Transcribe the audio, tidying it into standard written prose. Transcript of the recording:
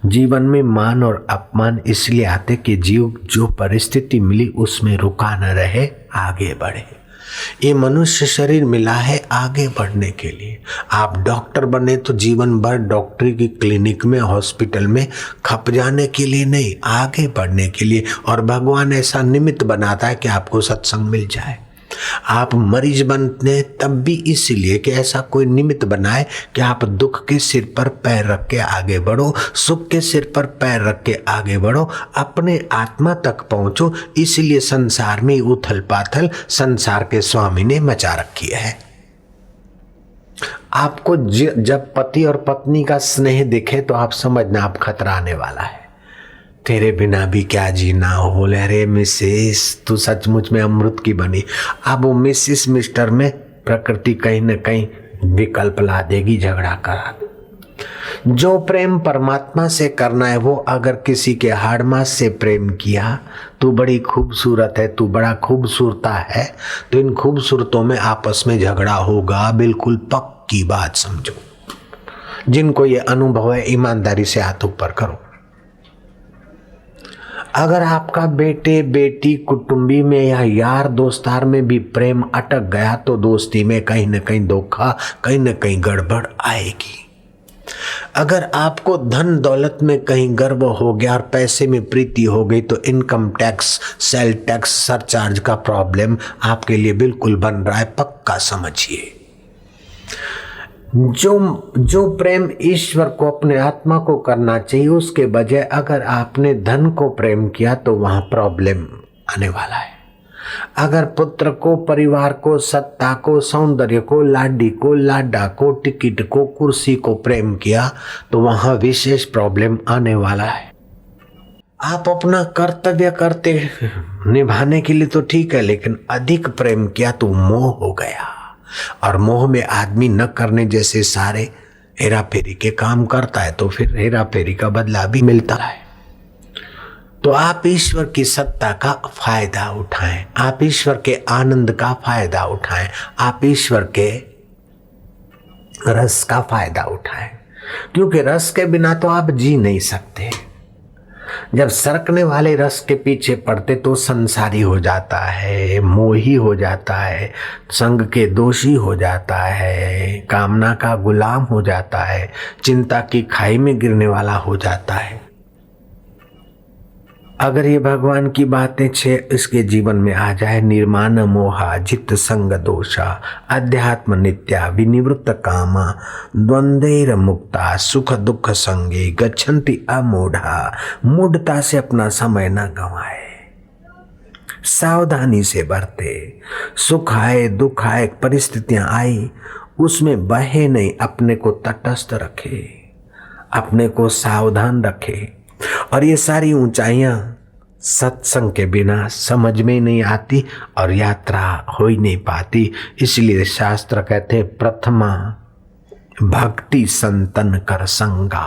जीवन में मान और अपमान इसलिए आते कि जीव जो परिस्थिति मिली उसमें रुका न रहे, आगे बढ़े। ये मनुष्य शरीर मिला है आगे बढ़ने के लिए। आप डॉक्टर बने तो जीवन भर डॉक्टरी की क्लिनिक में, हॉस्पिटल में खप जाने के लिए नहीं, आगे बढ़ने के लिए। और भगवान ऐसा निमित्त बनाता है कि आपको सत्संग मिल जाए। आप मरीज बनते तब भी इसलिए कि ऐसा कोई निमित्त बनाए कि आप दुख के सिर पर पैर रख के आगे बढ़ो, सुख के सिर पर पैर रख के आगे बढ़ो, अपने आत्मा तक पहुंचो। इसलिए संसार में उथल पाथल संसार के स्वामी ने मचा रखी है। आपको जब पति और पत्नी का स्नेह दिखे तो आप समझना आप खतरा आने वाला है। तेरे बिना भी क्या जीना हो। बोले अरे मिसेस तू सचमुच में अमृत की बनी। अब वो मिसेस मिस्टर में प्रकृति कहीं न कहीं विकल्प ला देगी, झगड़ा करा। जो प्रेम परमात्मा से करना है वो अगर किसी के हाड़मास से प्रेम किया, तू बड़ी खूबसूरत है, तू बड़ा खूबसूरता है, तो इन खूबसूरतों में आपस में झगड़ा होगा। बिल्कुल पक्की बात समझो। जिनको ये अनुभव है ईमानदारी से हाथ ऊपर करो। अगर आपका बेटे बेटी कुटुंबी में या यार दोस्तार में भी प्रेम अटक गया तो दोस्ती में कहीं न कहीं धोखा, कहीं न कहीं गड़बड़ आएगी। अगर आपको धन दौलत में कहीं गर्व हो गया और पैसे में प्रीति हो गई तो income tax, sale tax, surcharge का प्रॉब्लम आपके लिए बिल्कुल बन रहा है, पक्का समझिए। जो प्रेम ईश्वर को, अपने आत्मा को करना चाहिए, उसके बजाय अगर आपने धन को प्रेम किया तो वहां प्रॉब्लम आने वाला है। अगर पुत्र को, परिवार को, सत्ता को, सौंदर्य को, लाडी को, लाडा को, टिकट को, कुर्सी को प्रेम किया तो वहां विशेष प्रॉब्लम आने वाला है। आप अपना कर्तव्य करते निभाने के लिए तो ठीक है, लेकिन अधिक प्रेम किया तो मोह हो गया। और मोह में आदमी न करने जैसे सारे हेरा फेरी के काम करता है तो फिर हेरा फेरी का बदला भी मिलता है। तो आप ईश्वर की सत्ता का फायदा उठाएं, आप ईश्वर के आनंद का फायदा उठाएं, आप ईश्वर के रस का फायदा उठाएं, क्योंकि रस के बिना तो आप जी नहीं सकते। जब सरकने वाले रस के पीछे पड़ते तो संसारी हो जाता है, मोही हो जाता है, संग के दोषी हो जाता है, कामना का गुलाम हो जाता है, चिंता की खाई में गिरने वाला हो जाता है। अगर ये भगवान की बातें 6 इसके जीवन में आ जाए, निर्माण मोहा, जित संग दोषा, अध्यात्म नित्या, विनिवृत्त कामा, द्वंद्वैर मुक्ता, सुख दुख संगे, गच्छन्ति अमूढ़ा, मूढ़ता से अपना समय न गंवाए, सावधानी से बरते। सुख आए, दुख आए, परिस्थितियां आई, उसमें बहे नहीं, अपने को तटस्थ रखे, अपने को सावधान रखे। और ये सारी ऊंचाइयां सत्संग के बिना समझ में नहीं आती और यात्रा हो ही नहीं पाती। इसलिए शास्त्र कहते प्रथमा भक्ति संतन कर संगा।